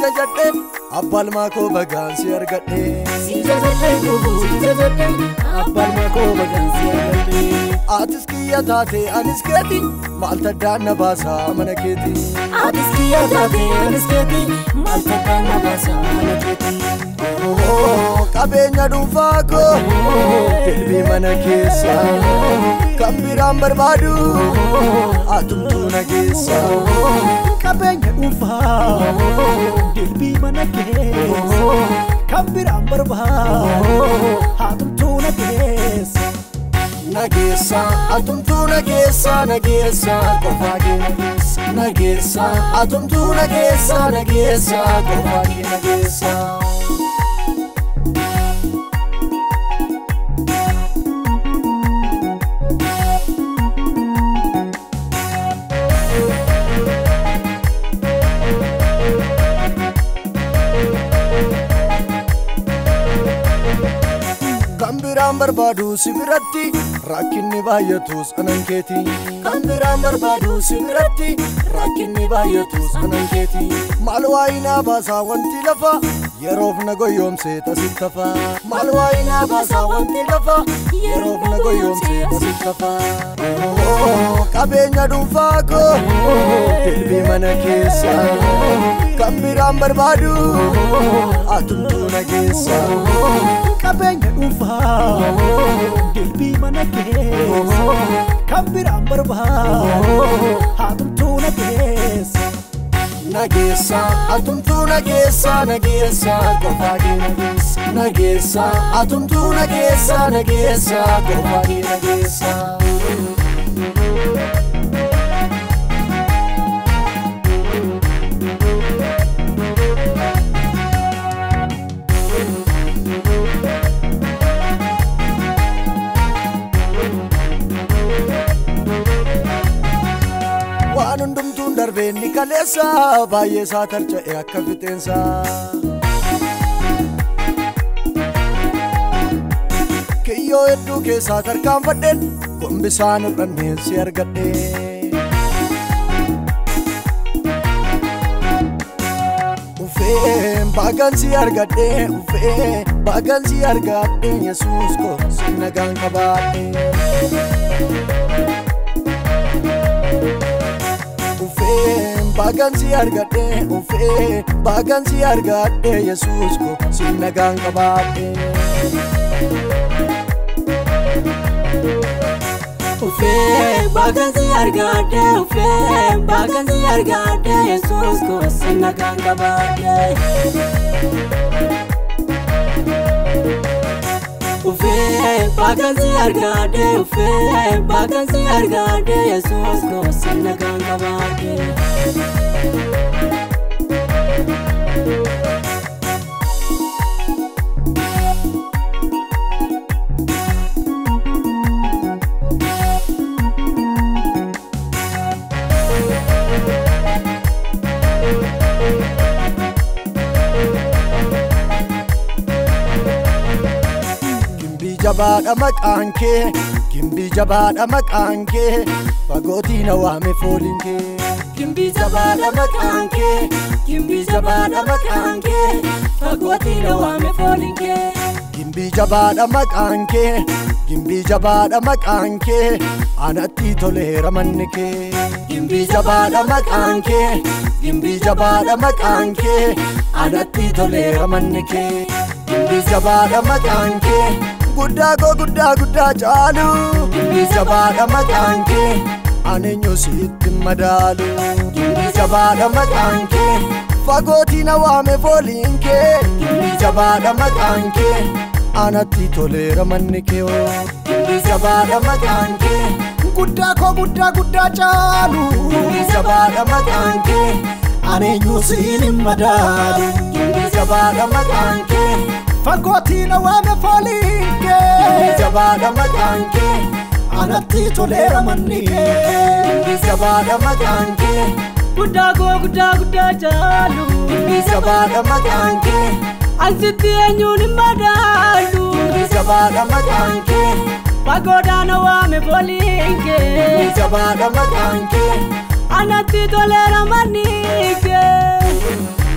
jajadhe abbal mako bagaan si argadhe si jajadhe abbal mako bagaan si argadhe atis kiyya taate anis keeti maal taddaan na baasa mana keeti atis kiyya taate anis keeti maal taddaan na baasa mana keeti qabeenya dhuunfaa koo dilbii mana keessa kan biraan barbaadu atumtuu na geessa qabeenya dhuunfaa dilbii mana keessa kan biraan barbaadu atumtuu na geessa nageessa atumtuu nageessa qofaa kee nageessa atumtuu nageessa qofaa kee nageessa Kan barbaadu si biratti rakkinni baay'atus anan keeti kan biraan barbaadu si biratti rakkinni baay'atus anan keeti maal waayinaa baasaa wanti lafa yeroof na goyoomsee tasitti hafa maal waayinaa baasaa wanti lafa yeroof na goyoomsee tasitti hafa qabeenya dhuunfaa koo dilbii mana keessa kan biraan barbaadu atumtuu nageessa qabeenya dhuunfaa dilbii mana keessa kan biraan barbaadu atumtuu nageessa nageessa atumtuu nageessa qofaa kee nageessa atumtuu nageessa qofaa kee nageessa Darbeeni kaleessa baay'ee isaa tarcha'e akka fixeensa kiyyoo hedduu keessaa tarkaanfadheen gombisaan hodhanneen si argadhe ufeen baagan si argadhe Yesuus ko si nagaan qabaadhe bagan si argadhe Yesuus ko si nagaan qabaadhe bagan si argadhe Yesuus ko si nagaan qabaadhe bagan si argadhe Yesuus ko si nagaan qabaadhe jabaadha maqaan kee fagootii na waame fooliin kee gimbii jabaadha maqaan kee fagootii na waame fooliin kee gimbii jabaadha maqaan kee anatti toleera manni kee gimbii jabaadha maqaan kee anatti toleera manni kee gimbii jabaadha maqaan kee guddaa caalu gimbii jabaadha maqaan kee aneenyo sitti madaalu gimbii jabaadha maqaan kee fagootii na waame fooliin kee gimbii jabaadha maqaan kee anatti toleera manni kee gimbii jabaadha maqaan kee guddaa caalu gimbii jabaadha maqaan kee aneenyo sitti madaalu gimbii jabaadha maqaan kee fagootii na waame fooliin kee jabaadha maqaan kee anatti toleera manni kee jabaadha maqaan kee guddaa caalu jabaadha maqaan kee ansitti eenyuun hin madaalu jabaadha maqaan kee fagoodhaa na waame fooliin kee jabaadha maqaan kee anatti toleera manni kee